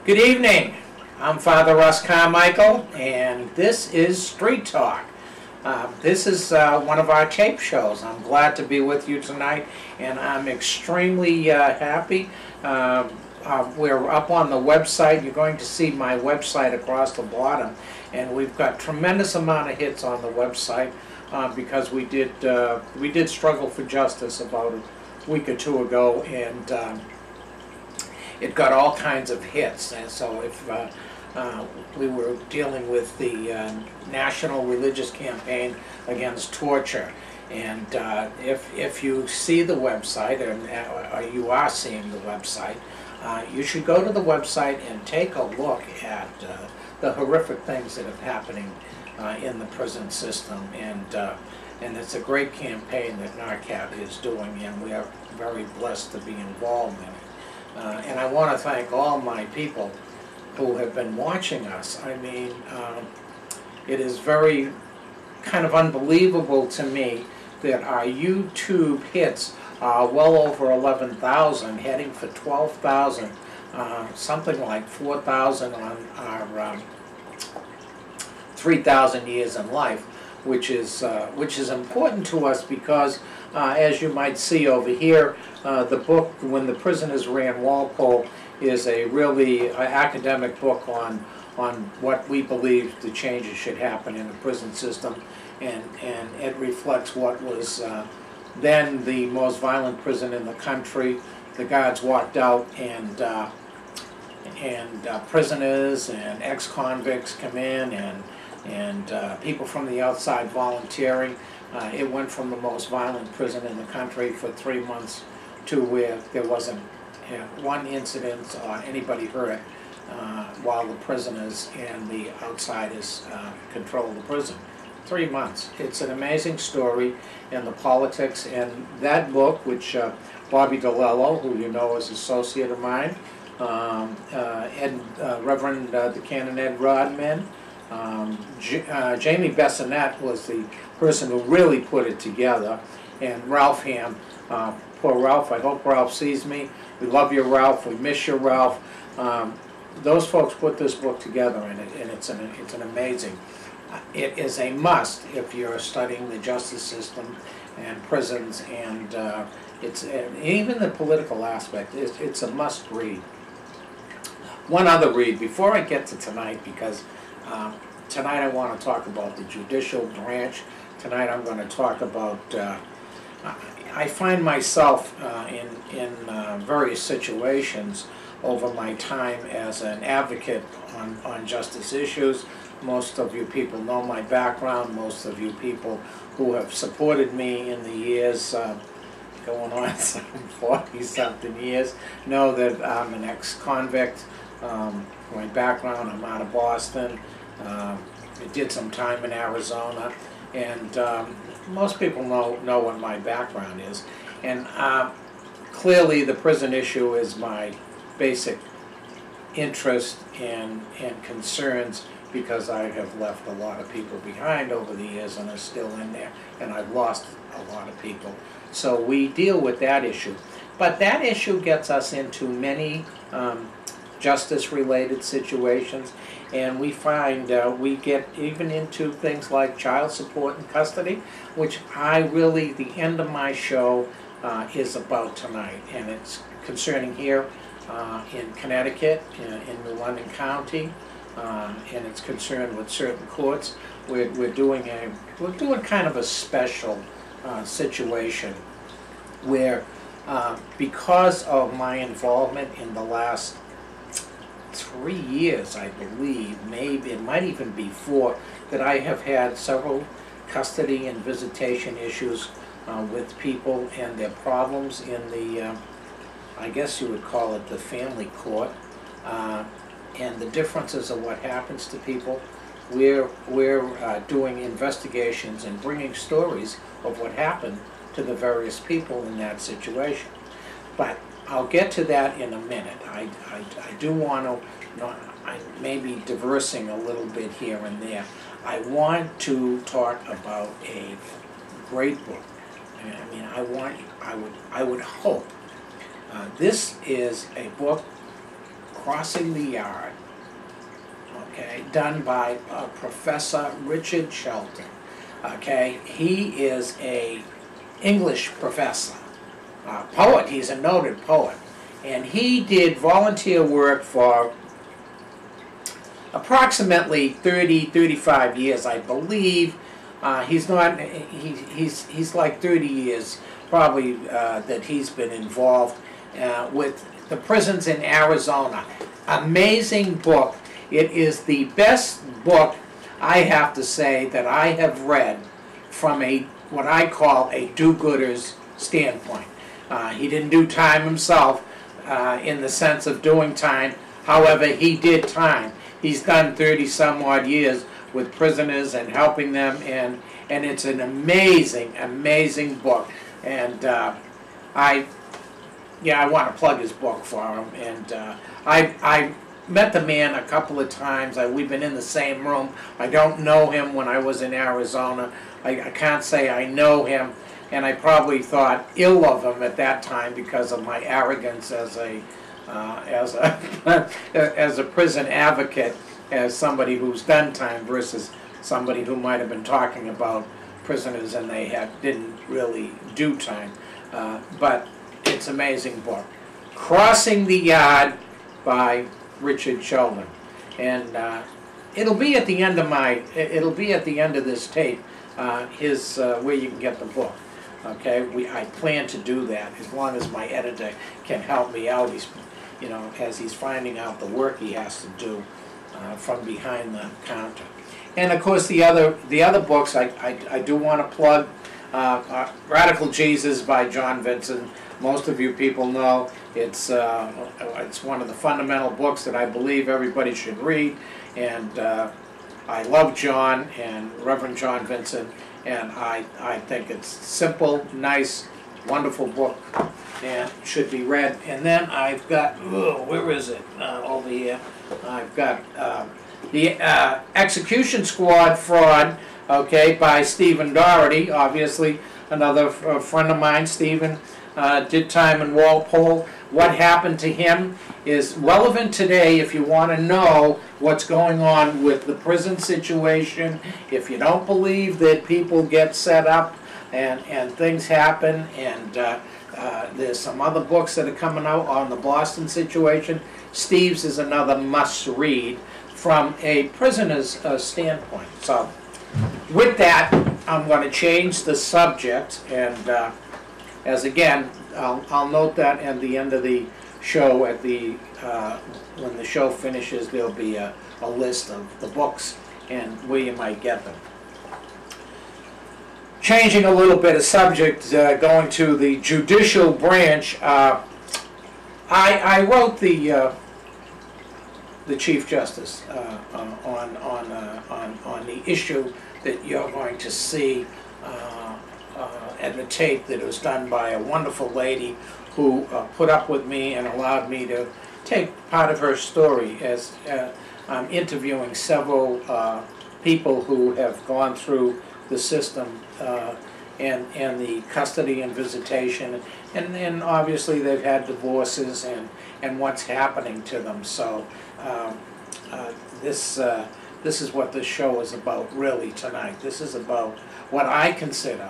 Good evening. I'm Father Russ Carmichael, and this is Street Talk. This is one of our tape shows. I'm glad to be with you tonight, and I'm extremely happy. We're up on the website. You're going to see my website across the bottom, and we've got tremendous amount of hits on the website because we did struggle for justice about a week or two ago, and it got all kinds of hits. And so if we were dealing with the National Religious Campaign Against Torture, and if you see the website, or you are seeing the website, you should go to the website and take a look at the horrific things that are happening in the prison system. And it's a great campaign that NARCAT is doing, and we are very blessed to be involved in it. And I want to thank all my people who have been watching us. I mean, it is very kind of unbelievable to me that our YouTube hits are well over 11,000, heading for 12,000, something like 4,000 on our 3,000 Years in Life, which is important to us because, as you might see over here, the book When the Prisoners Ran Walpole is a really academic book on what we believe the changes should happen in the prison system, and it reflects what was then the most violent prison in the country. The guards walked out, and prisoners and ex-convicts come in, and people from the outside volunteering. It went from the most violent prison in the country for 3 months to where there wasn't one incident or anybody hurt while the prisoners and the outsiders controlled the prison. 3 months. It's an amazing story in the politics, and that book, which Bobby DeLello, who you know is an associate of mine, Reverend the Canon Ed Rodman, Jamie Bessonette was the person who really put it together, and Ralph Ham. Poor Ralph, I hope Ralph sees me. We love you, Ralph. We miss you, Ralph. Those folks put this book together, and it's an amazing. It is a must if you're studying the justice system and prisons, and even the political aspect. It's a must read. One other read before I get to tonight, because tonight I want to talk about the judicial branch. Tonight I'm going to talk about. I find myself in various situations over my time as an advocate on justice issues. Most of you people know my background. Most of you people who have supported me in the years, going on some 40-something years, know that I'm an ex-convict. My background, I'm out of Boston. I did some time in Arizona, and most people know what my background is. And clearly the prison issue is my basic interest and concerns, because I have left a lot of people behind over the years and are still in there, and I've lost a lot of people. So we deal with that issue. But that issue gets us into many justice-related situations, and we find we get even into things like child support and custody, which the end of my show is about tonight, and it's concerning here in Connecticut, in New London County, and it's concerned with certain courts. We're doing kind of a special situation where, because of my involvement in the last 3 years, I believe, maybe it might even be 4, that I have had several custody and visitation issues with people and their problems in the, I guess you would call it the family court, and the differences of what happens to people. We're doing investigations and bringing stories of what happened to the various people in that situation. But I'll get to that in a minute. I do want to, I may be diversing a little bit here and there. I want to talk about a great book. I mean, I would hope. This is a book Crossing the Yard, okay, done by Professor Richard Shelton. Okay, he is a English professor, poet. He's a noted poet, and he did volunteer work for approximately 35 years, I believe. He's like 30 years probably that he's been involved with the prisons in Arizona. Amazing book. It is the best book, I have to say, that I have read from what I call a do-gooder's standpoint. He didn't do time himself in the sense of doing time. However, he did time. He's done 30-some-odd years with prisoners and helping them, and it's an amazing, amazing book. And I want to plug his book for him. And I met the man a couple of times. We've been in the same room. I don't know him when I was in Arizona. I can't say I know him, and I probably thought ill of him at that time because of my arrogance as a prison advocate, as somebody who's done time versus somebody who might have been talking about prisoners and they didn't really do time. But it's an amazing book. Crossing the Yard by Richard Shelton. And it'll be at the end of this tape, where you can get the book. Okay, I plan to do that as long as my editor can help me out. As he's finding out the work he has to do from behind the counter. And of course, the other books I do want to plug. Radical Jesus by John Vincent. Most of you people know it's one of the fundamental books that I believe everybody should read. And I love John and Reverend John Vincent, and I think it's simple, nice, wonderful book, and should be read. And then I've got, where is it? Over here. I've got the Execution Squad Fraud, okay, by Stephen Doherty. Obviously, another friend of mine. Stephen did time in Walpole. What happened to him is relevant today if you want to know what's going on with the prison situation. If you don't believe that people get set up and things happen, and there's some other books that are coming out on the Boston situation. Steve's is another must-read from a prisoner's standpoint. So with that, I'm going to change the subject, and as again, I'll note that at the end of the show, when the show finishes, there'll be a list of the books and where you might get them. Changing a little bit of subject, going to the judicial branch, I wrote the Chief Justice on the issue that you're going to see and the tape that was done by a wonderful lady who put up with me and allowed me to take part of her story as I'm interviewing several people who have gone through the system and the custody and visitation, and obviously they've had divorces and what's happening to them. So this is what this show is about really tonight. This is about what I consider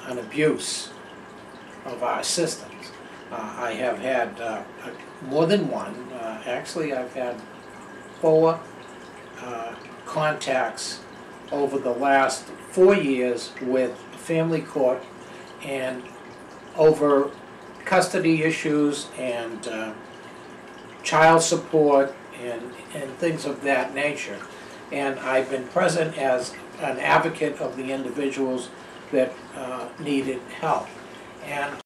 an abuse of our systems. I have had more than one. Actually, I've had 4 contacts over the last 4 years with family court and over custody issues and child support and things of that nature. And I've been present as an advocate of the individuals that needed help. And